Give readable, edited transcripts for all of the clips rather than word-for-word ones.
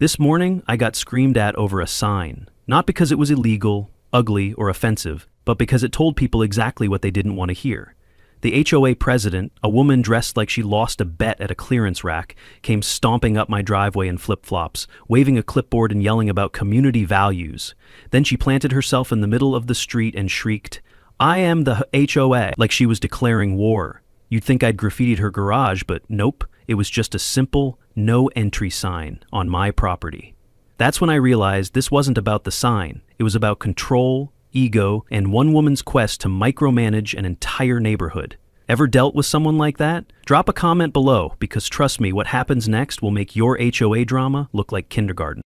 This morning, I got screamed at over a sign, not because it was illegal, ugly, or offensive, but because it told people exactly what they didn't want to hear. The HOA president, a woman dressed like she lost a bet at a clearance rack, came stomping up my driveway in flip-flops, waving a clipboard and yelling about community values. Then she planted herself in the middle of the street and shrieked, "I am the HOA," like she was declaring war. You'd think I'd graffitied her garage, but nope, it was just a simple no entry sign on my property. That's when I realized this wasn't about the sign. It was about control, ego, and one woman's quest to micromanage an entire neighborhood. Ever dealt with someone like that? Drop a comment below, because trust me, what happens next will make your HOA drama look like kindergarten.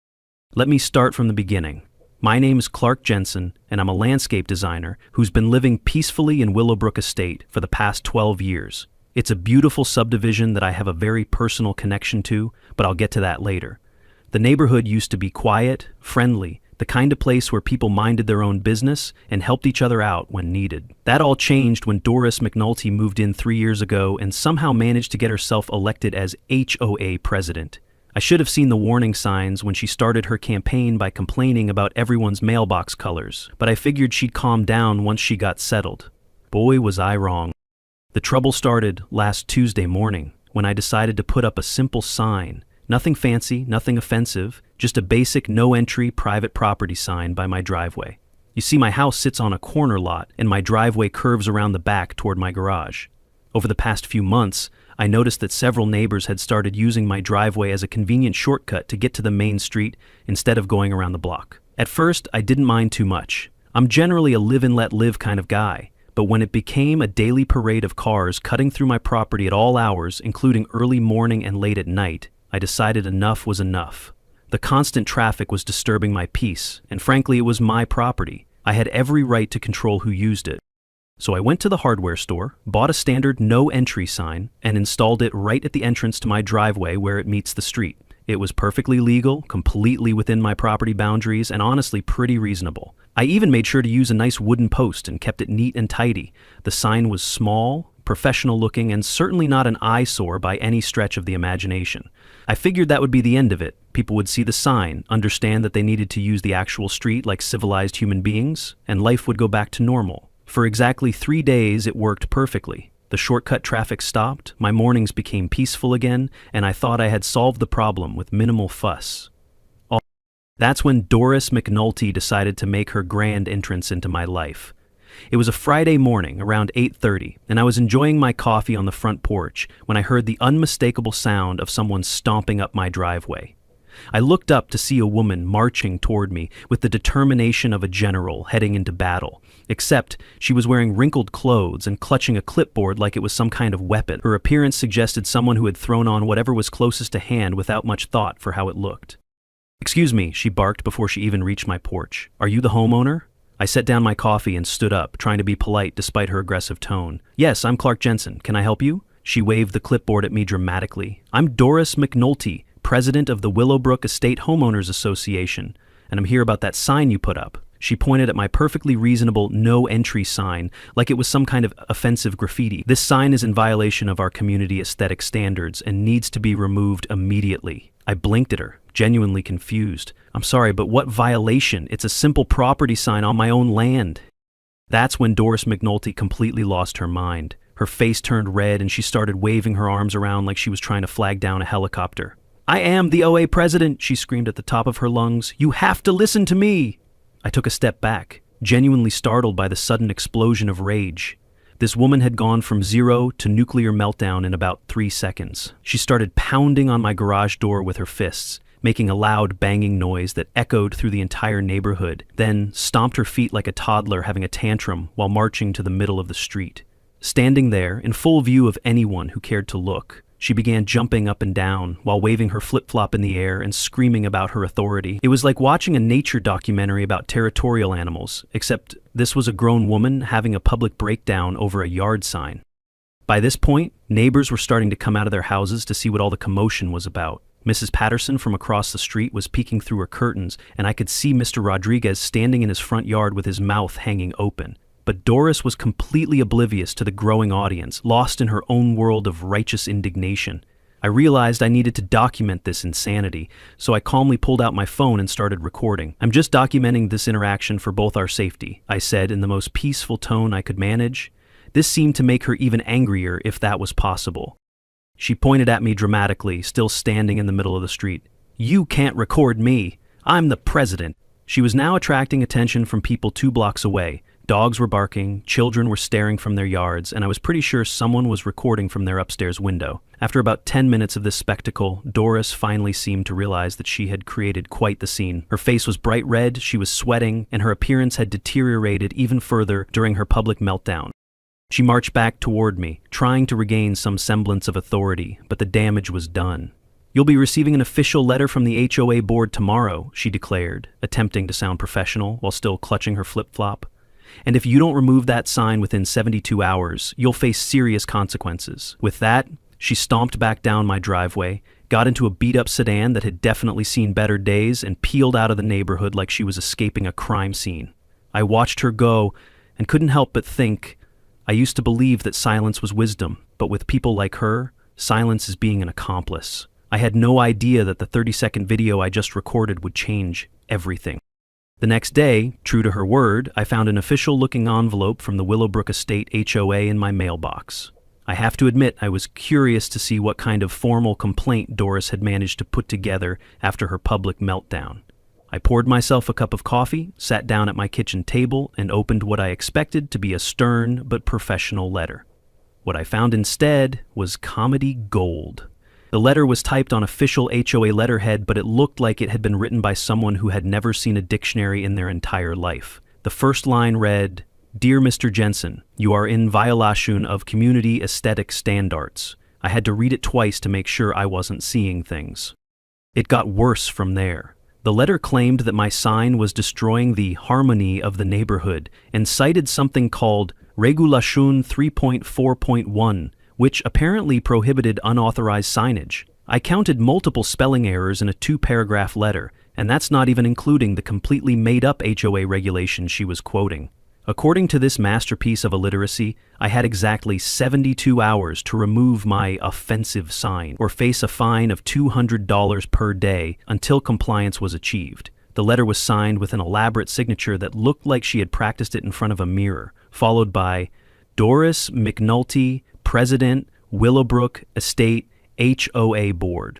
Let me start from the beginning. My name is Clark Jensen, and I'm a landscape designer who's been living peacefully in Willowbrook Estate for the past 12 years. It's a beautiful subdivision that I have a very personal connection to, but I'll get to that later. The neighborhood used to be quiet, friendly, the kind of place where people minded their own business and helped each other out when needed. That all changed when Doris McNulty moved in 3 years ago and somehow managed to get herself elected as HOA president. I should have seen the warning signs when she started her campaign by complaining about everyone's mailbox colors, but I figured she'd calm down once she got settled. Boy, was I wrong. The trouble started last Tuesday morning when I decided to put up a simple sign. Nothing fancy, nothing offensive, just a basic no-entry private property sign by my driveway. You see, my house sits on a corner lot, and my driveway curves around the back toward my garage. Over the past few months, I noticed that several neighbors had started using my driveway as a convenient shortcut to get to the main street instead of going around the block. At first, I didn't mind too much. I'm generally a live and let live kind of guy, but when it became a daily parade of cars cutting through my property at all hours, including early morning and late at night, I decided enough was enough. The constant traffic was disturbing my peace, and frankly, it was my property. I had every right to control who used it. So I went to the hardware store, bought a standard no entry sign, and installed it right at the entrance to my driveway where it meets the street. It was perfectly legal, completely within my property boundaries, and honestly pretty reasonable. I even made sure to use a nice wooden post and kept it neat and tidy. The sign was small, professional looking, and certainly not an eyesore by any stretch of the imagination. I figured that would be the end of it. People would see the sign, understand that they needed to use the actual street like civilized human beings, and life would go back to normal. For exactly 3 days, it worked perfectly. The shortcut traffic stopped, my mornings became peaceful again, and I thought I had solved the problem with minimal fuss. That's when Doris McNulty decided to make her grand entrance into my life. It was a Friday morning around 8:30, and I was enjoying my coffee on the front porch when I heard the unmistakable sound of someone stomping up my driveway. I looked up to see a woman marching toward me with the determination of a general heading into battle, except she was wearing wrinkled clothes and clutching a clipboard like it was some kind of weapon. Her appearance suggested someone who had thrown on whatever was closest to hand without much thought for how it looked. "Excuse me," she barked before she even reached my porch. "Are you the homeowner?" I set down my coffee and stood up, trying to be polite despite her aggressive tone. "Yes, I'm Clark Jensen. Can I help you?" She waved the clipboard at me dramatically. "I'm Doris McNulty, president of the Willowbrook Estate Homeowners Association, and I'm here about that sign you put up." She pointed at my perfectly reasonable no entry sign like it was some kind of offensive graffiti. "This sign is in violation of our community aesthetic standards and needs to be removed immediately." I blinked at her, genuinely confused. "I'm sorry, but what violation? It's a simple property sign on my own land." That's when Doris McNulty completely lost her mind. Her face turned red and she started waving her arms around like she was trying to flag down a helicopter. "I am the OA president," she screamed at the top of her lungs. "You have to listen to me." I took a step back, genuinely startled by the sudden explosion of rage. This woman had gone from zero to nuclear meltdown in about 3 seconds. She started pounding on my garage door with her fists, making a loud banging noise that echoed through the entire neighborhood, then stomped her feet like a toddler having a tantrum while marching to the middle of the street. Standing there, in full view of anyone who cared to look, she began jumping up and down while waving her flip-flop in the air and screaming about her authority. It was like watching a nature documentary about territorial animals, except this was a grown woman having a public breakdown over a yard sign. By this point, neighbors were starting to come out of their houses to see what all the commotion was about. Mrs. Patterson from across the street was peeking through her curtains, and I could see Mr. Rodriguez standing in his front yard with his mouth hanging open. But Doris was completely oblivious to the growing audience, lost in her own world of righteous indignation. I realized I needed to document this insanity, so I calmly pulled out my phone and started recording. "I'm just documenting this interaction for both our safety," I said in the most peaceful tone I could manage. This seemed to make her even angrier if that was possible. She pointed at me dramatically, still standing in the middle of the street. "You can't record me. I'm the president." She was now attracting attention from people 2 blocks away. Dogs were barking, children were staring from their yards, and I was pretty sure someone was recording from their upstairs window. After about 10 minutes of this spectacle, Doris finally seemed to realize that she had created quite the scene. Her face was bright red, she was sweating, and her appearance had deteriorated even further during her public meltdown. She marched back toward me, trying to regain some semblance of authority, but the damage was done. "You'll be receiving an official letter from the HOA board tomorrow," she declared, attempting to sound professional while still clutching her flip-flop. "And if you don't remove that sign within 72 hours, you'll face serious consequences." With that, she stomped back down my driveway, got into a beat-up sedan that had definitely seen better days, and peeled out of the neighborhood like she was escaping a crime scene. I watched her go and couldn't help but think, I used to believe that silence was wisdom, but with people like her, silence is being an accomplice. I had no idea that the 30-second video I just recorded would change everything. The next day, true to her word, I found an official-looking envelope from the Willowbrook Estate HOA in my mailbox. I have to admit I was curious to see what kind of formal complaint Doris had managed to put together after her public meltdown. I poured myself a cup of coffee, sat down at my kitchen table, and opened what I expected to be a stern but professional letter. What I found instead was comedy gold. The letter was typed on official HOA letterhead, but it looked like it had been written by someone who had never seen a dictionary in their entire life. The first line read, "Dear Mr. Jensen, you are in violation of community aesthetic standards." I had to read it twice to make sure I wasn't seeing things. It got worse from there. The letter claimed that my sign was destroying the harmony of the neighborhood and cited something called Regulation 3.4.1, which apparently prohibited unauthorized signage. I counted multiple spelling errors in a 2-paragraph letter, and that's not even including the completely made-up HOA regulations she was quoting. According to this masterpiece of illiteracy, I had exactly 72 hours to remove my offensive sign or face a fine of $200 per day until compliance was achieved. The letter was signed with an elaborate signature that looked like she had practiced it in front of a mirror, followed by Doris McNulty, President, Willowbrook Estate HOA Board.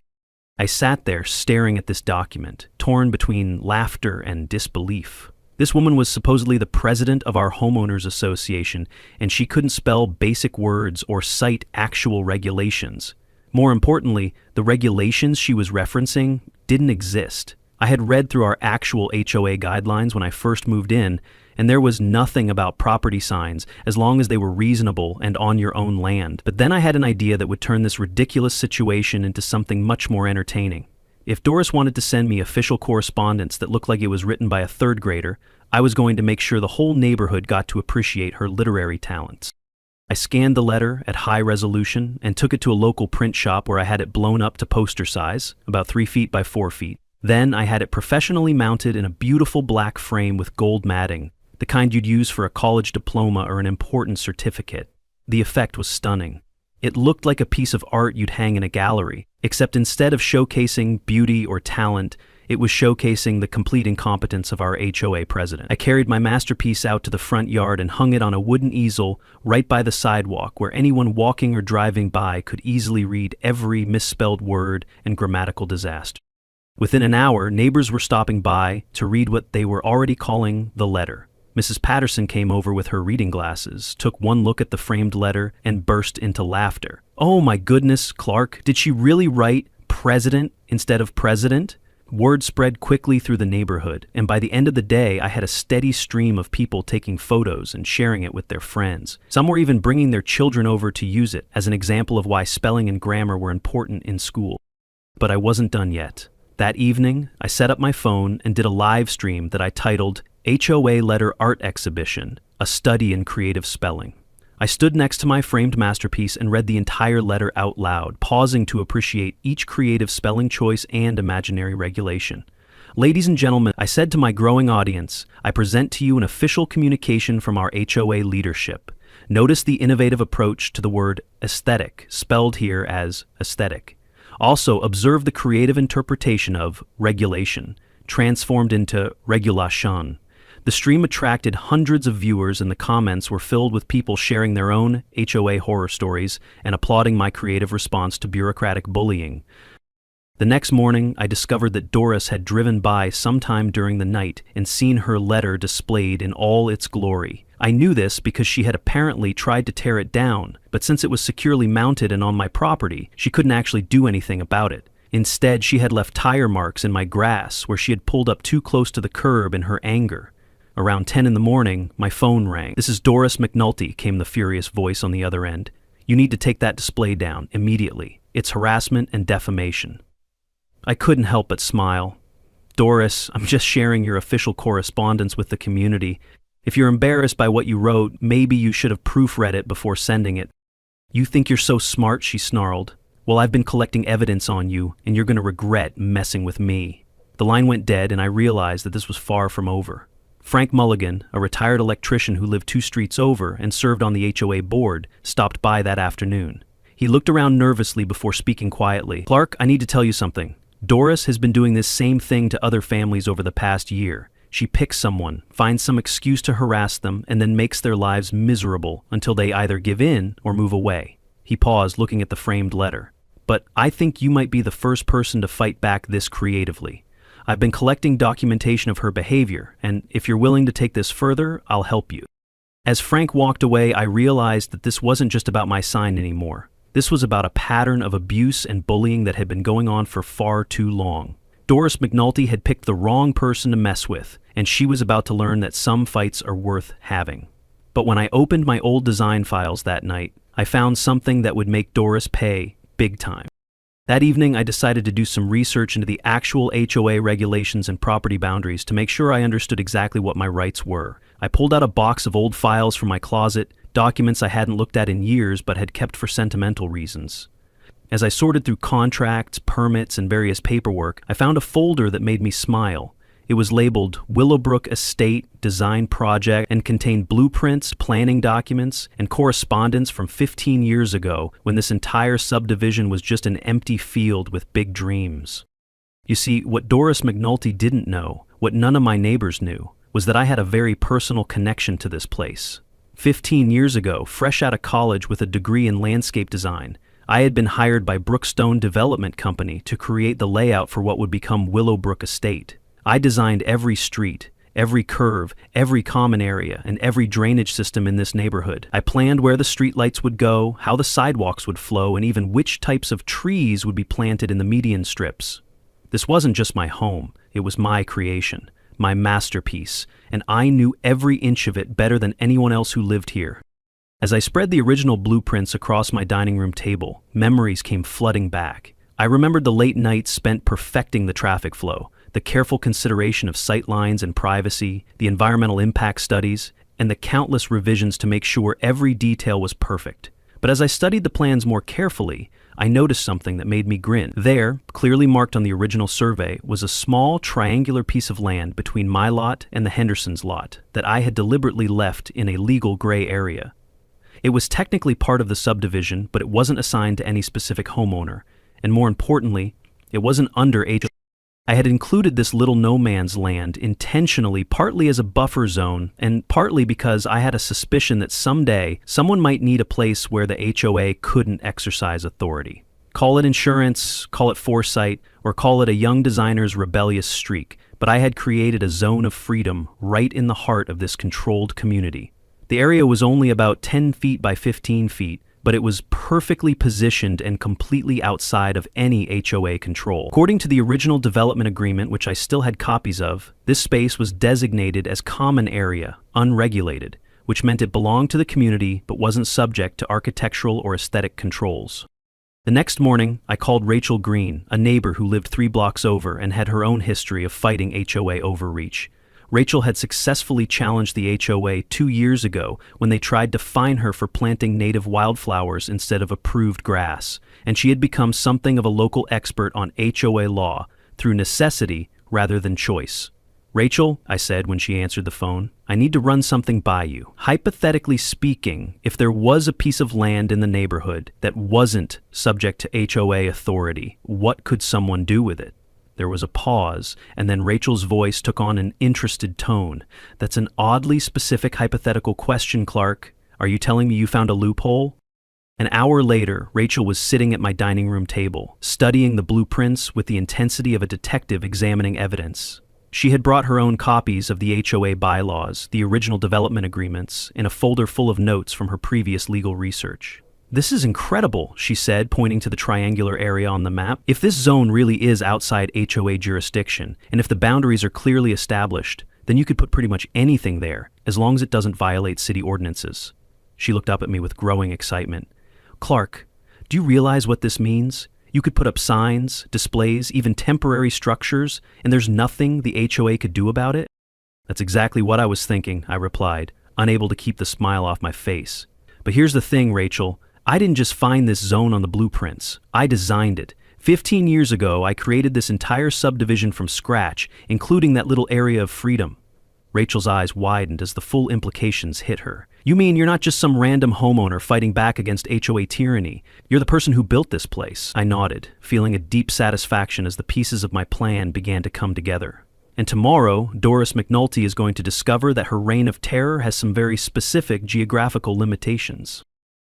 I sat there staring at this document, torn between laughter and disbelief. This woman was supposedly the president of our homeowners association, and she couldn't spell basic words or cite actual regulations. More importantly, the regulations she was referencing didn't exist. I had read through our actual HOA guidelines when I first moved in, and there was nothing about property signs as long as they were reasonable and on your own land. But then I had an idea that would turn this ridiculous situation into something much more entertaining. If Doris wanted to send me official correspondence that looked like it was written by a 3rd grader, I was going to make sure the whole neighborhood got to appreciate her literary talents. I scanned the letter at high resolution and took it to a local print shop where I had it blown up to poster size, about 3 feet by 4 feet. Then I had it professionally mounted in a beautiful black frame with gold matting, the kind you'd use for a college diploma or an important certificate. The effect was stunning. It looked like a piece of art you'd hang in a gallery, except instead of showcasing beauty or talent, it was showcasing the complete incompetence of our HOA president. I carried my masterpiece out to the front yard and hung it on a wooden easel right by the sidewalk where anyone walking or driving by could easily read every misspelled word and grammatical disaster. Within an hour, neighbors were stopping by to read what they were already calling the letter. Mrs. Patterson came over with her reading glasses, took one look at the framed letter, and burst into laughter. "Oh my goodness, Clark, did she really write president instead of president?" Word spread quickly through the neighborhood, and by the end of the day, I had a steady stream of people taking photos and sharing it with their friends. Some were even bringing their children over to use it as an example of why spelling and grammar were important in school. But I wasn't done yet. That evening, I set up my phone and did a live stream that I titled HOA Letter Art Exhibition, a Study in Creative Spelling. I stood next to my framed masterpiece and read the entire letter out loud, pausing to appreciate each creative spelling choice and imaginary regulation. "Ladies and gentlemen," I said to my growing audience, "I present to you an official communication from our HOA leadership. Notice the innovative approach to the word aesthetic, spelled here as aesthetic. Also, observe the creative interpretation of regulation, transformed into regulation. The stream attracted hundreds of viewers and the comments were filled with people sharing their own HOA horror stories and applauding my creative response to bureaucratic bullying. The next morning, I discovered that Doris had driven by sometime during the night and seen her letter displayed in all its glory. I knew this because she had apparently tried to tear it down, but since it was securely mounted and on my property, she couldn't actually do anything about it. Instead, she had left tire marks in my grass where she had pulled up too close to the curb in her anger. Around 10 in the morning, my phone rang. "This is Doris McNulty," came the furious voice on the other end. "You need to take that display down, immediately. It's harassment and defamation." I couldn't help but smile. "Doris, I'm just sharing your official correspondence with the community. If you're embarrassed by what you wrote, maybe you should have proofread it before sending it." "You think you're so smart," she snarled. "Well, I've been collecting evidence on you, and you're going to regret messing with me." The line went dead, and I realized that this was far from over. Frank Mulligan, a retired electrician who lived 2 streets over and served on the HOA board, stopped by that afternoon. He looked around nervously before speaking quietly. "Clark, I need to tell you something. Doris has been doing this same thing to other families over the past year. She picks someone, finds some excuse to harass them, and then makes their lives miserable until they either give in or move away." He paused, looking at the framed letter. "But I think you might be the first person to fight back this creatively. I've been collecting documentation of her behavior, and if you're willing to take this further, I'll help you." As Frank walked away, I realized that this wasn't just about my sign anymore. This was about a pattern of abuse and bullying that had been going on for far too long. Doris McNulty had picked the wrong person to mess with, and she was about to learn that some fights are worth having. But when I opened my old design files that night, I found something that would make Doris pay big time. That evening, I decided to do some research into the actual HOA regulations and property boundaries to make sure I understood exactly what my rights were. I pulled out a box of old files from my closet, documents I hadn't looked at in years but had kept for sentimental reasons. As I sorted through contracts, permits, and various paperwork, I found a folder that made me smile. It was labeled Willowbrook Estate Design Project and contained blueprints, planning documents, and correspondence from 15 years ago when this entire subdivision was just an empty field with big dreams. You see, what Doris McNulty didn't know, what none of my neighbors knew, was that I had a very personal connection to this place. 15 years ago, fresh out of college with a degree in landscape design, I had been hired by Brookstone Development Company to create the layout for what would become Willowbrook Estate. I designed every street, every curve, every common area, and every drainage system in this neighborhood. I planned where the streetlights would go, how the sidewalks would flow, and even which types of trees would be planted in the median strips. This wasn't just my home, it was my creation, my masterpiece, and I knew every inch of it better than anyone else who lived here. As I spread the original blueprints across my dining room table, memories came flooding back. I remembered the late nights spent perfecting the traffic flow, the careful consideration of sight lines and privacy, the environmental impact studies, and the countless revisions to make sure every detail was perfect. But as I studied the plans more carefully, I noticed something that made me grin. There, clearly marked on the original survey, was a small triangular piece of land between my lot and the Hendersons' lot that I had deliberately left in a legal gray area. It was technically part of the subdivision, but it wasn't assigned to any specific homeowner, and more importantly, it wasn't under HOA. I had included this little no-man's land intentionally, partly as a buffer zone, and partly because I had a suspicion that someday someone might need a place where the HOA couldn't exercise authority. Call it insurance, call it foresight, or call it a young designer's rebellious streak, but I had created a zone of freedom right in the heart of this controlled community. The area was only about 10 feet by 15 feet, but it was perfectly positioned and completely outside of any HOA control. According to the original development agreement, which I still had copies of, this space was designated as common area, unregulated, which meant it belonged to the community but wasn't subject to architectural or aesthetic controls. The next morning, I called Rachel Green, a neighbor who lived 3 blocks over and had her own history of fighting HOA overreach. Rachel had successfully challenged the HOA 2 years ago when they tried to fine her for planting native wildflowers instead of approved grass, and she had become something of a local expert on HOA law through necessity rather than choice. "Rachel," I said when she answered the phone, I need to run something by you. Hypothetically speaking, if there was a piece of land in the neighborhood that wasn't subject to HOA authority, what could someone do with it? There was a pause, and then Rachel's voice took on an interested tone. That's an oddly specific hypothetical question, Clark. Are you telling me you found a loophole? An hour later, Rachel was sitting at my dining room table, studying the blueprints with the intensity of a detective examining evidence. She had brought her own copies of the HOA bylaws, the original development agreements, and a folder full of notes from her previous legal research. "This is incredible," she said, pointing to the triangular area on the map. "If this zone really is outside HOA jurisdiction, and if the boundaries are clearly established, then you could put pretty much anything there, as long as it doesn't violate city ordinances." She looked up at me with growing excitement. "Clark, do you realize what this means? You could put up signs, displays, even temporary structures, and there's nothing the HOA could do about it?" "That's exactly what I was thinking," I replied, unable to keep the smile off my face. "But here's the thing, Rachel. I didn't just find this zone on the blueprints. I designed it. 15 years ago, I created this entire subdivision from scratch, including that little area of freedom." Rachel's eyes widened as the full implications hit her. "You mean you're not just some random homeowner fighting back against HOA tyranny? You're the person who built this place." I nodded, feeling a deep satisfaction as the pieces of my plan began to come together. "And tomorrow, Doris McNulty is going to discover that her reign of terror has some very specific geographical limitations."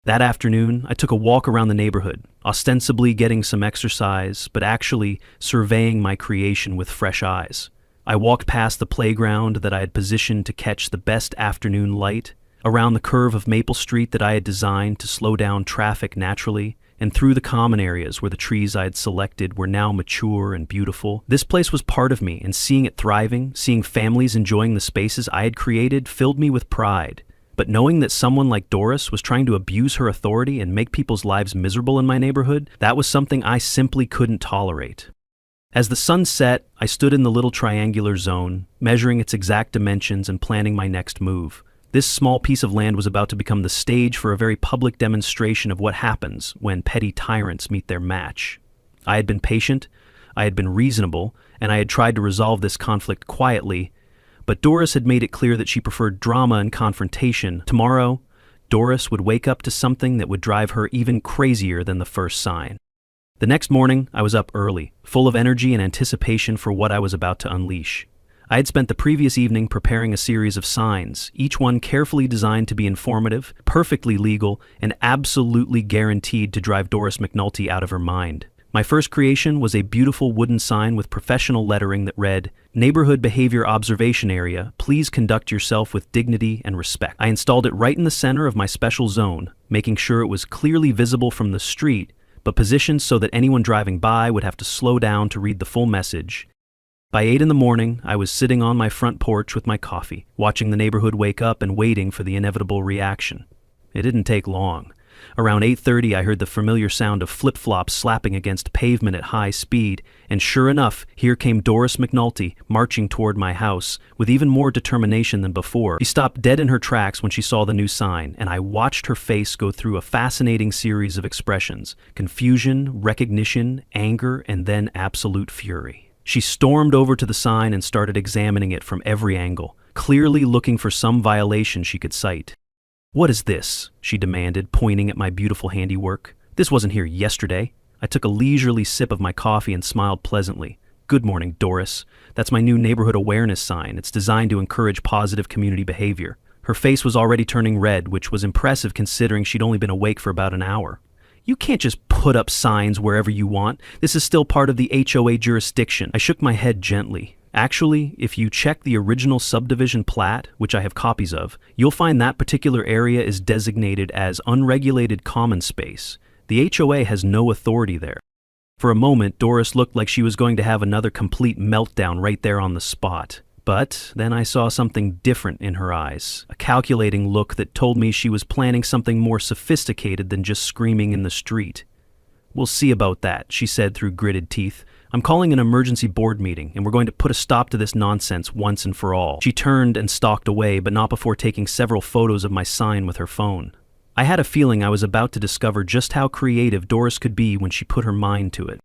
That afternoon, I took a walk around the neighborhood, ostensibly getting some exercise, but actually surveying my creation with fresh eyes. I walked past the playground that I had positioned to catch the best afternoon light, around the curve of Maple Street that I had designed to slow down traffic naturally, and through the common areas where the trees I had selected were now mature and beautiful. This place was part of me, and seeing it thriving, seeing families enjoying the spaces I had created, filled me with pride. But knowing that someone like Doris was trying to abuse her authority and make people's lives miserable in my neighborhood, that was something I simply couldn't tolerate. As the sun set, I stood in the little triangular zone, measuring its exact dimensions and planning my next move. This small piece of land was about to become the stage for a very public demonstration of what happens when petty tyrants meet their match. I had been patient, I had been reasonable, and I had tried to resolve this conflict quietly, but Doris had made it clear that she preferred drama and confrontation. Tomorrow, Doris would wake up to something that would drive her even crazier than the first sign. The next morning, I was up early, full of energy and anticipation for what I was about to unleash. I had spent the previous evening preparing a series of signs, each one carefully designed to be informative, perfectly legal, and absolutely guaranteed to drive Doris McNulty out of her mind. My first creation was a beautiful wooden sign with professional lettering that read, "Neighborhood Behavior Observation Area, please conduct yourself with dignity and respect." I installed it right in the center of my special zone, making sure it was clearly visible from the street, but positioned so that anyone driving by would have to slow down to read the full message. By 8 in the morning, I was sitting on my front porch with my coffee, watching the neighborhood wake up and waiting for the inevitable reaction. It didn't take long. Around 8:30, I heard the familiar sound of flip-flops slapping against pavement at high speed, and sure enough, here came Doris McNulty, marching toward my house, with even more determination than before. She stopped dead in her tracks when she saw the new sign, and I watched her face go through a fascinating series of expressions: confusion, recognition, anger, and then absolute fury. She stormed over to the sign and started examining it from every angle, clearly looking for some violation she could cite. "What is this?" she demanded, pointing at my beautiful handiwork. "This wasn't here yesterday." I took a leisurely sip of my coffee and smiled pleasantly. "Good morning, Doris. That's my new neighborhood awareness sign. It's designed to encourage positive community behavior." Her face was already turning red, which was impressive considering she'd only been awake for about an hour. "You can't just put up signs wherever you want. This is still part of the HOA jurisdiction." I shook my head gently. "Actually, if you check the original subdivision plat, which I have copies of, you'll find that particular area is designated as unregulated common space. The HOA has no authority there." For a moment, Doris looked like she was going to have another complete meltdown right there on the spot. But then I saw something different in her eyes, a calculating look that told me she was planning something more sophisticated than just screaming in the street. "We'll see about that," she said through gritted teeth. "I'm calling an emergency board meeting, and we're going to put a stop to this nonsense once and for all." She turned and stalked away, but not before taking several photos of my sign with her phone. I had a feeling I was about to discover just how creative Doris could be when she put her mind to it.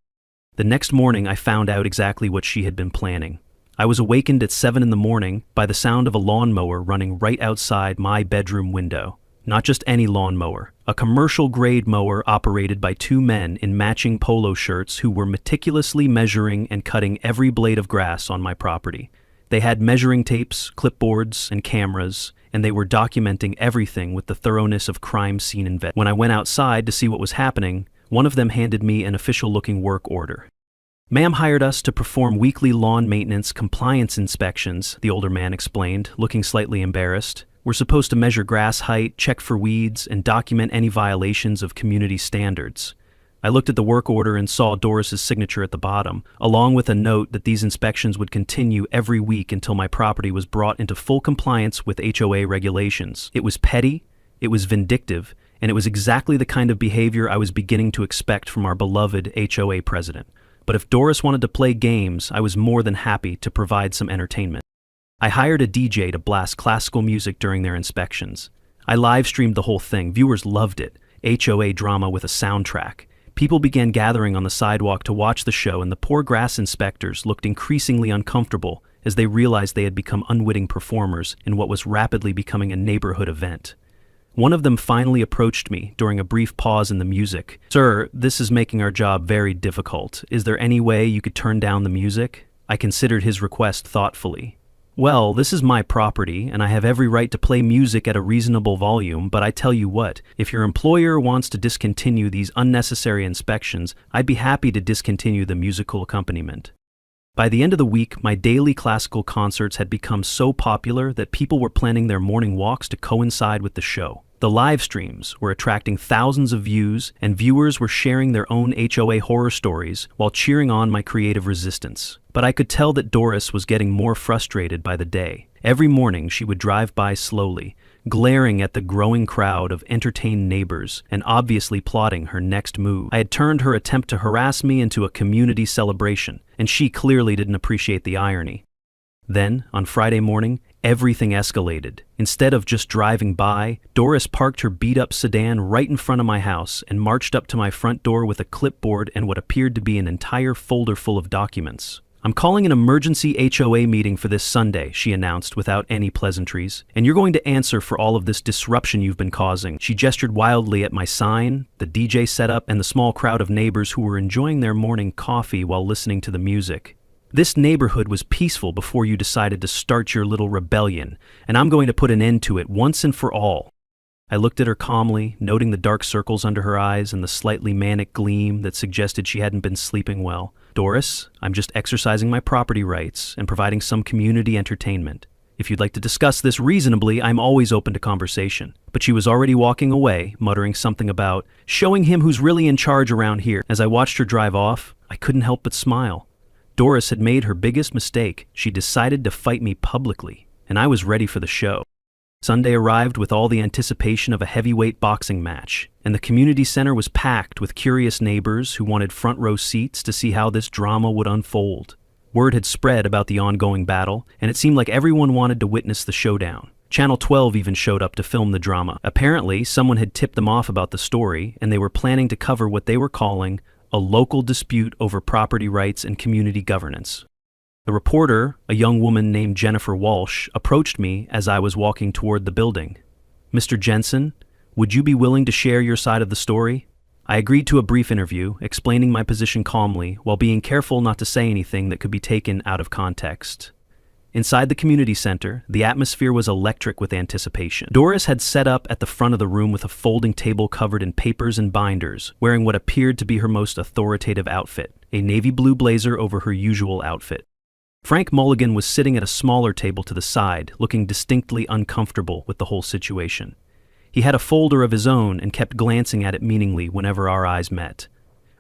The next morning, I found out exactly what she had been planning. I was awakened at 7 in the morning by the sound of a lawnmower running right outside my bedroom window. Not just any lawnmower, a commercial-grade mower operated by two men in matching polo shirts who were meticulously measuring and cutting every blade of grass on my property. They had measuring tapes, clipboards, and cameras, and they were documenting everything with the thoroughness of crime scene investigation. When I went outside to see what was happening, one of them handed me an official-looking work order. "Ma'am hired us to perform weekly lawn maintenance compliance inspections," the older man explained, looking slightly embarrassed. "We're supposed to measure grass height, check for weeds, and document any violations of community standards." I looked at the work order and saw Doris's signature at the bottom, along with a note that these inspections would continue every week until my property was brought into full compliance with HOA regulations. It was petty, it was vindictive, and it was exactly the kind of behavior I was beginning to expect from our beloved HOA president. But if Doris wanted to play games, I was more than happy to provide some entertainment. I hired a DJ to blast classical music during their inspections. I live-streamed the whole thing. Viewers loved it. HOA drama with a soundtrack. People began gathering on the sidewalk to watch the show, and the poor grass inspectors looked increasingly uncomfortable as they realized they had become unwitting performers in what was rapidly becoming a neighborhood event. One of them finally approached me during a brief pause in the music. "Sir, this is making our job very difficult. Is there any way you could turn down the music?" I considered his request thoughtfully. "Well, this is my property, and I have every right to play music at a reasonable volume, but I tell you what, if your employer wants to discontinue these unnecessary inspections, I'd be happy to discontinue the musical accompaniment." By the end of the week, my daily classical concerts had become so popular that people were planning their morning walks to coincide with the show. The live streams were attracting thousands of views, and viewers were sharing their own HOA horror stories while cheering on my creative resistance. But I could tell that Doris was getting more frustrated by the day. Every morning she would drive by slowly, glaring at the growing crowd of entertained neighbors and obviously plotting her next move. I had turned her attempt to harass me into a community celebration, and she clearly didn't appreciate the irony. Then, on Friday morning, everything escalated. Instead of just driving by, Doris parked her beat-up sedan right in front of my house and marched up to my front door with a clipboard and what appeared to be an entire folder full of documents. "I'm calling an emergency HOA meeting for this Sunday," she announced without any pleasantries, "and you're going to answer for all of this disruption you've been causing." She gestured wildly at my sign, the DJ setup, and the small crowd of neighbors who were enjoying their morning coffee while listening to the music. "This neighborhood was peaceful before you decided to start your little rebellion, and I'm going to put an end to it once and for all." I looked at her calmly, noting the dark circles under her eyes and the slightly manic gleam that suggested she hadn't been sleeping well. "Doris, I'm just exercising my property rights and providing some community entertainment. If you'd like to discuss this reasonably, I'm always open to conversation." But she was already walking away, muttering something about showing him who's really in charge around here. As I watched her drive off, I couldn't help but smile. Doris had made her biggest mistake. She decided to fight me publicly, and I was ready for the show. Sunday arrived with all the anticipation of a heavyweight boxing match, and the community center was packed with curious neighbors who wanted front row seats to see how this drama would unfold. Word had spread about the ongoing battle, and it seemed like everyone wanted to witness the showdown. Channel 12 even showed up to film the drama. Apparently, someone had tipped them off about the story, and they were planning to cover what they were calling a local dispute over property rights and community governance. The reporter, a young woman named Jennifer Walsh, approached me as I was walking toward the building. "Mr. Jensen, would you be willing to share your side of the story?" I agreed to a brief interview, explaining my position calmly while being careful not to say anything that could be taken out of context. Inside the community center, the atmosphere was electric with anticipation. Doris had set up at the front of the room with a folding table covered in papers and binders, wearing what appeared to be her most authoritative outfit, a navy blue blazer over her usual outfit. Frank Mulligan was sitting at a smaller table to the side, looking distinctly uncomfortable with the whole situation. He had a folder of his own and kept glancing at it meaningly whenever our eyes met.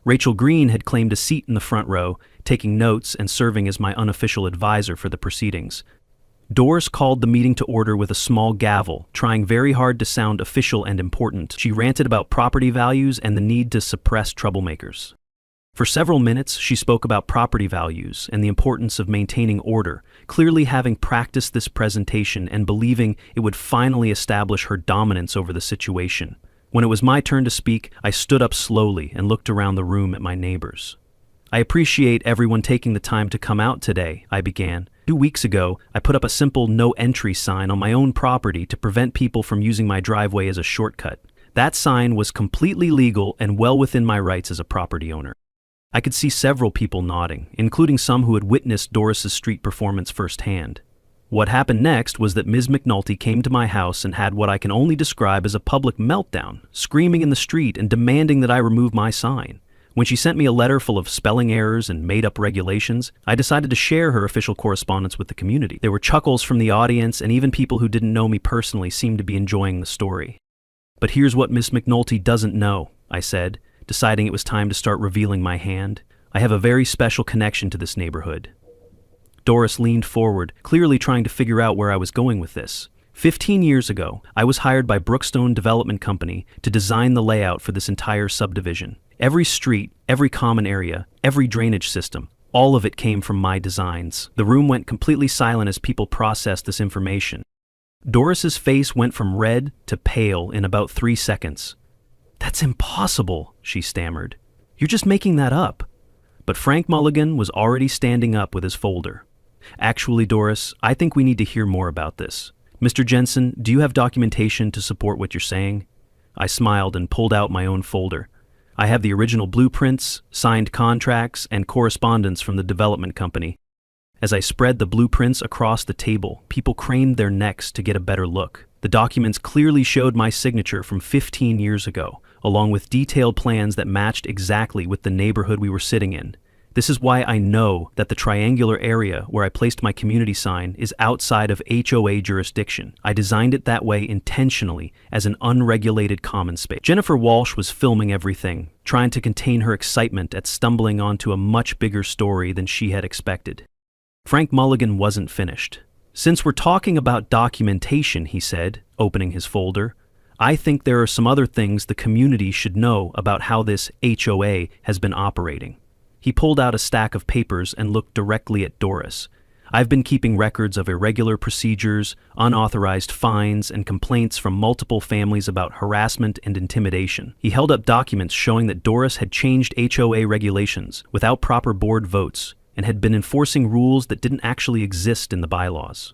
Rachel Green had claimed a seat in the front row, taking notes and serving as my unofficial advisor for the proceedings. Doris called the meeting to order with a small gavel, trying very hard to sound official and important. She ranted about property values and the need to suppress troublemakers. For several minutes, she spoke about property values and the importance of maintaining order, clearly having practiced this presentation and believing it would finally establish her dominance over the situation. When it was my turn to speak, I stood up slowly and looked around the room at my neighbors. "I appreciate everyone taking the time to come out today," I began, 2 weeks ago, I put up a simple no entry sign on my own property to prevent people from using my driveway as a shortcut. That sign was completely legal and well within my rights as a property owner. I could see several people nodding, including some who had witnessed Doris's street performance firsthand. What happened next was that Ms. McNulty came to my house and had what I can only describe as a public meltdown, screaming in the street and demanding that I remove my sign. When she sent me a letter full of spelling errors and made-up regulations, I decided to share her official correspondence with the community. There were chuckles from the audience, and even people who didn't know me personally seemed to be enjoying the story. "But here's what Miss McNulty doesn't know," I said, deciding it was time to start revealing my hand. "I have a very special connection to this neighborhood." Doris leaned forward, clearly trying to figure out where I was going with this. 15 years ago, I was hired by Brookstone Development Company to design the layout for this entire subdivision. Every street, every common area, every drainage system, all of it came from my designs. The room went completely silent as people processed this information. Doris's face went from red to pale in about 3 seconds. "That's impossible," she stammered. "You're just making that up." But Frank Mulligan was already standing up with his folder. "Actually, Doris, I think we need to hear more about this. Mr. Jensen, do you have documentation to support what you're saying?" I smiled and pulled out my own folder. I have the original blueprints, signed contracts, and correspondence from the development company. As I spread the blueprints across the table, people craned their necks to get a better look. The documents clearly showed my signature from 15 years ago, along with detailed plans that matched exactly with the neighborhood we were sitting in. This is why I know that the triangular area where I placed my community sign is outside of HOA jurisdiction. I designed it that way intentionally as an unregulated common space. Jennifer Walsh was filming everything, trying to contain her excitement at stumbling onto a much bigger story than she had expected. Frank Mulligan wasn't finished. "Since we're talking about documentation," he said, opening his folder, "I think there are some other things the community should know about how this HOA has been operating." He pulled out a stack of papers and looked directly at Doris. "I've been keeping records of irregular procedures, unauthorized fines, and complaints from multiple families about harassment and intimidation." He held up documents showing that Doris had changed HOA regulations without proper board votes and had been enforcing rules that didn't actually exist in the bylaws.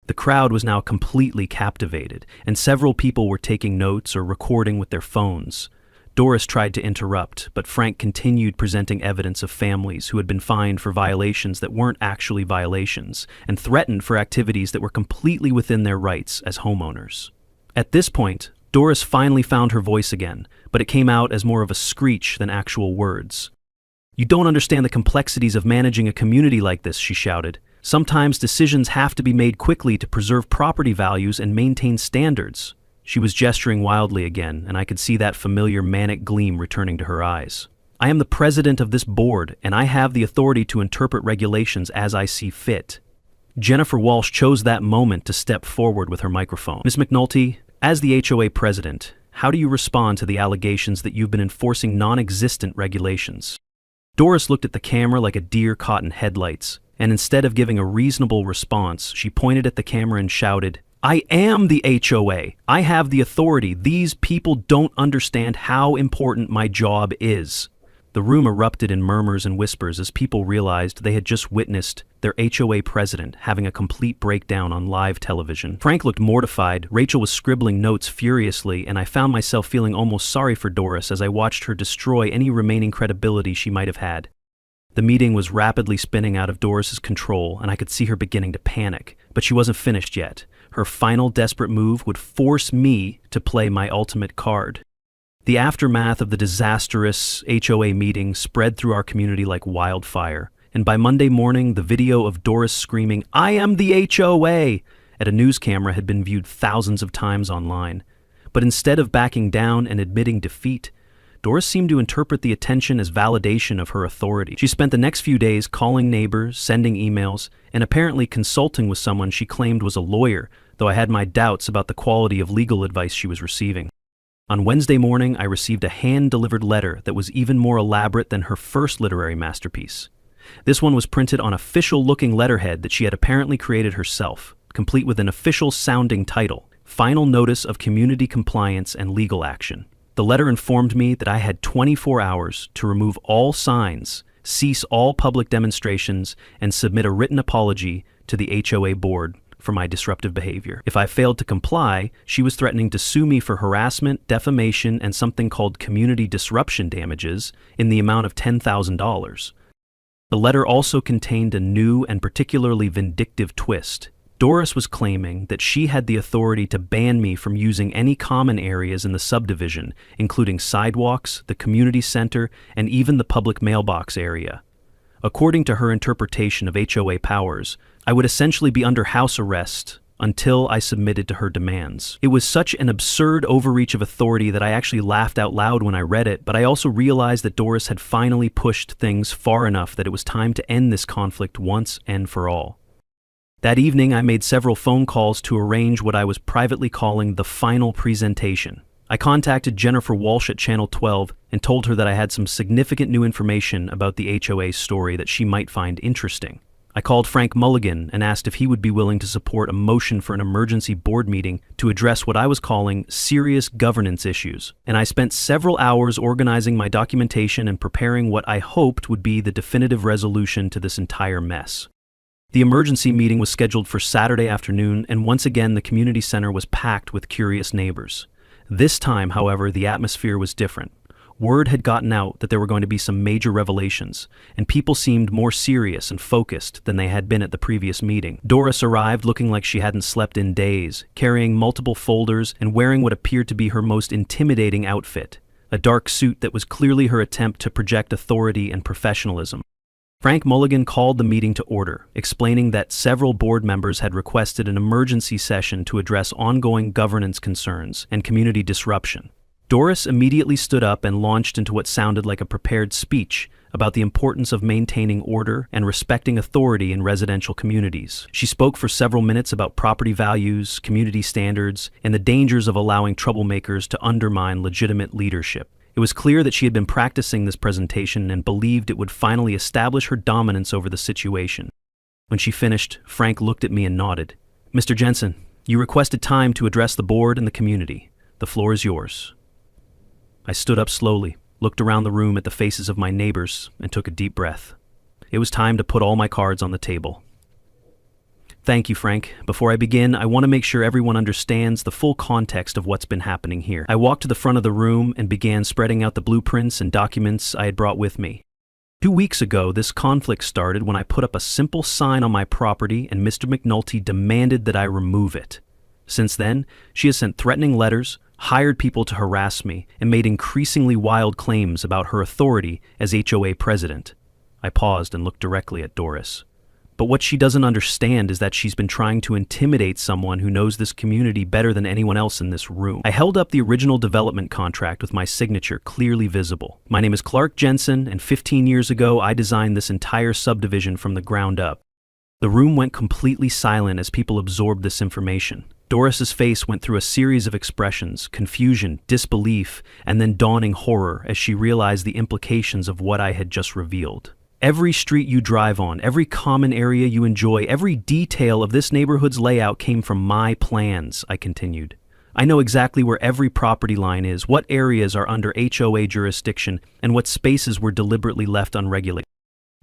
The crowd was now completely captivated, and several people were taking notes or recording with their phones. Doris tried to interrupt, but Frank continued presenting evidence of families who had been fined for violations that weren't actually violations, and threatened for activities that were completely within their rights as homeowners. At this point, Doris finally found her voice again, but it came out as more of a screech than actual words. "You don't understand the complexities of managing a community like this," she shouted. "Sometimes decisions have to be made quickly to preserve property values and maintain standards." She was gesturing wildly again, and I could see that familiar manic gleam returning to her eyes. "I am the president of this board, and I have the authority to interpret regulations as I see fit." Jennifer Walsh chose that moment to step forward with her microphone. "Ms. McNulty, as the HOA president, how do you respond to the allegations that you've been enforcing non-existent regulations?" Doris looked at the camera like a deer caught in headlights, and instead of giving a reasonable response, she pointed at the camera and shouted, "I am the HOA. I have the authority. These people don't understand how important my job is." The room erupted in murmurs and whispers as people realized they had just witnessed their HOA president having a complete breakdown on live television. Frank looked mortified, Rachel was scribbling notes furiously, and I found myself feeling almost sorry for Doris as I watched her destroy any remaining credibility she might have had. The meeting was rapidly spinning out of Doris's control, and I could see her beginning to panic, but she wasn't finished yet. Her final desperate move would force me to play my ultimate card. The aftermath of the disastrous HOA meeting spread through our community like wildfire, and by Monday morning, the video of Doris screaming, "I am the HOA!" at a news camera had been viewed thousands of times online. But instead of backing down and admitting defeat, Doris seemed to interpret the attention as validation of her authority. She spent the next few days calling neighbors, sending emails, and apparently consulting with someone she claimed was a lawyer, though I had my doubts about the quality of legal advice she was receiving. On Wednesday morning, I received a hand-delivered letter that was even more elaborate than her first literary masterpiece. This one was printed on official-looking letterhead that she had apparently created herself, complete with an official-sounding title, Final Notice of Community Compliance and Legal Action. The letter informed me that I had 24 hours to remove all signs, cease all public demonstrations, and submit a written apology to the HOA board for my disruptive behavior. If I failed to comply, she was threatening to sue me for harassment, defamation, and something called community disruption damages in the amount of $10,000. The letter also contained a new and particularly vindictive twist. Doris was claiming that she had the authority to ban me from using any common areas in the subdivision, including sidewalks, the community center, and even the public mailbox area. According to her interpretation of HOA powers, I would essentially be under house arrest until I submitted to her demands. It was such an absurd overreach of authority that I actually laughed out loud when I read it, but I also realized that Doris had finally pushed things far enough that it was time to end this conflict once and for all. That evening, I made several phone calls to arrange what I was privately calling the final presentation. I contacted Jennifer Walsh at Channel 12 and told her that I had some significant new information about the HOA story that she might find interesting. I called Frank Mulligan and asked if he would be willing to support a motion for an emergency board meeting to address what I was calling serious governance issues. And I spent several hours organizing my documentation and preparing what I hoped would be the definitive resolution to this entire mess. The emergency meeting was scheduled for Saturday afternoon, and once again the community center was packed with curious neighbors. This time, however, the atmosphere was different. Word had gotten out that there were going to be some major revelations, and people seemed more serious and focused than they had been at the previous meeting. Doris arrived looking like she hadn't slept in days, carrying multiple folders and wearing what appeared to be her most intimidating outfit, a dark suit that was clearly her attempt to project authority and professionalism. Frank Mulligan called the meeting to order, explaining that several board members had requested an emergency session to address ongoing governance concerns and community disruption. Doris immediately stood up and launched into what sounded like a prepared speech about the importance of maintaining order and respecting authority in residential communities. She spoke for several minutes about property values, community standards, and the dangers of allowing troublemakers to undermine legitimate leadership. It was clear that she had been practicing this presentation and believed it would finally establish her dominance over the situation. When she finished, Frank looked at me and nodded. "Mr. Jensen, you requested time to address the board and the community. The floor is yours." I stood up slowly, looked around the room at the faces of my neighbors, and took a deep breath. It was time to put all my cards on the table. Thank you, Frank. Before I begin, I want to make sure everyone understands the full context of what's been happening here. I walked to the front of the room and began spreading out the blueprints and documents I had brought with me. 2 weeks ago, this conflict started when I put up a simple sign on my property and Mr. McNulty demanded that I remove it. Since then, she has sent threatening letters, hired people to harass me, and made increasingly wild claims about her authority as HOA president. I paused and looked directly at Doris. But what she doesn't understand is that she's been trying to intimidate someone who knows this community better than anyone else in this room. I held up the original development contract with my signature clearly visible. My name is Clark Jensen, and 15 years ago I designed this entire subdivision from the ground up. The room went completely silent as people absorbed this information. Doris's face went through a series of expressions, confusion, disbelief, and then dawning horror as she realized the implications of what I had just revealed. Every street you drive on, every common area you enjoy, every detail of this neighborhood's layout came from my plans, I continued. I know exactly where every property line is, what areas are under HOA jurisdiction, and what spaces were deliberately left unregulated.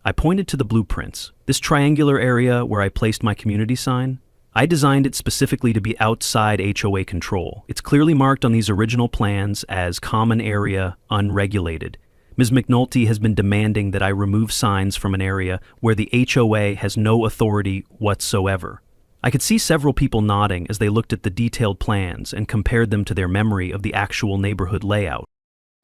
I pointed to the blueprints. This triangular area where I placed my community sign, I designed it specifically to be outside HOA control. It's clearly marked on these original plans as common area, unregulated. Ms. McNulty has been demanding that I remove signs from an area where the HOA has no authority whatsoever. I could see several people nodding as they looked at the detailed plans and compared them to their memory of the actual neighborhood layout.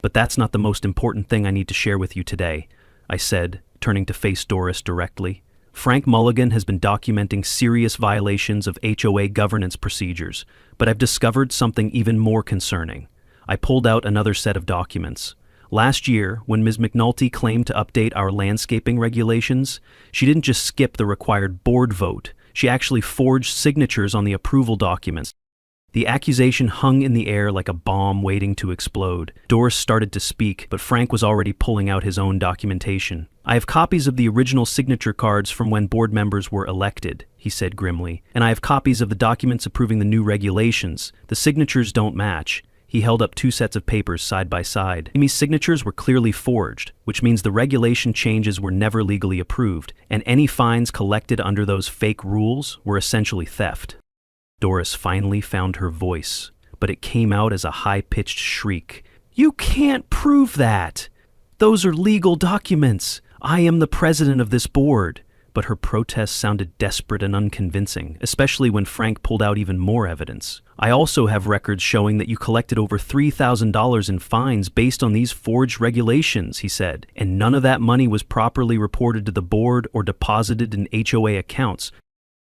But that's not the most important thing I need to share with you today, I said, turning to face Doris directly. Frank Mulligan has been documenting serious violations of HOA governance procedures, but I've discovered something even more concerning. I pulled out another set of documents. Last year, when Ms. McNulty claimed to update our landscaping regulations, she didn't just skip the required board vote, she actually forged signatures on the approval documents. The accusation hung in the air like a bomb waiting to explode. Doris started to speak, but Frank was already pulling out his own documentation. "I have copies of the original signature cards from when board members were elected," he said grimly, "and I have copies of the documents approving the new regulations. The signatures don't match." He held up 2 sets of papers side by side. Amy's signatures were clearly forged, which means the regulation changes were never legally approved, and any fines collected under those fake rules were essentially theft. Doris finally found her voice, but it came out as a high-pitched shriek. "You can't prove that! Those are legal documents! I am the president of this board!" But her protest sounded desperate and unconvincing, especially when Frank pulled out even more evidence. "I also have records showing that you collected over $3,000 in fines based on these forged regulations," he said, "and none of that money was properly reported to the board or deposited in HOA accounts."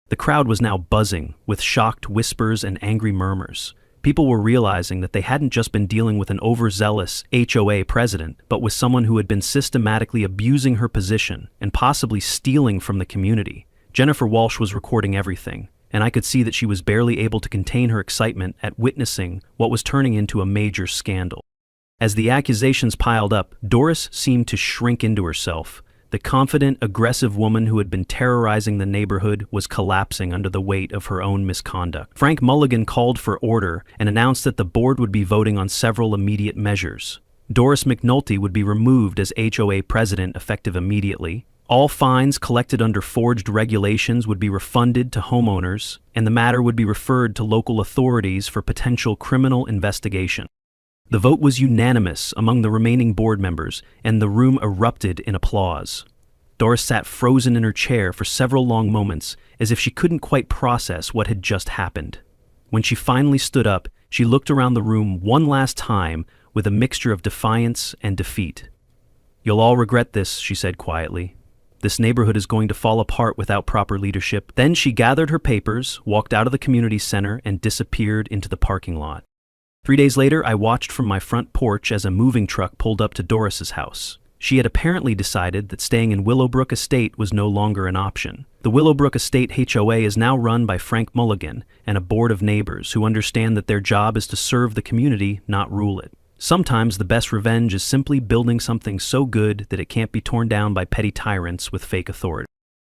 The crowd was now buzzing, with shocked whispers and angry murmurs. People were realizing that they hadn't just been dealing with an overzealous HOA president, but with someone who had been systematically abusing her position and possibly stealing from the community. Jennifer Walsh was recording everything, and I could see that she was barely able to contain her excitement at witnessing what was turning into a major scandal. As the accusations piled up, Doris seemed to shrink into herself. The confident, aggressive woman who had been terrorizing the neighborhood was collapsing under the weight of her own misconduct. Frank Mulligan called for order and announced that the board would be voting on several immediate measures. Doris McNulty would be removed as HOA president effective immediately. All fines collected under forged regulations would be refunded to homeowners, and the matter would be referred to local authorities for potential criminal investigation. The vote was unanimous among the remaining board members, and the room erupted in applause. Doris sat frozen in her chair for several long moments, as if she couldn't quite process what had just happened. When she finally stood up, she looked around the room one last time with a mixture of defiance and defeat. "You'll all regret this," she said quietly. "This neighborhood is going to fall apart without proper leadership." Then she gathered her papers, walked out of the community center, and disappeared into the parking lot. 3 days later, I watched from my front porch as a moving truck pulled up to Doris's house. She had apparently decided that staying in Willowbrook Estate was no longer an option. The Willowbrook Estate HOA is now run by Frank Mulligan and a board of neighbors who understand that their job is to serve the community, not rule it. Sometimes the best revenge is simply building something so good that it can't be torn down by petty tyrants with fake authority.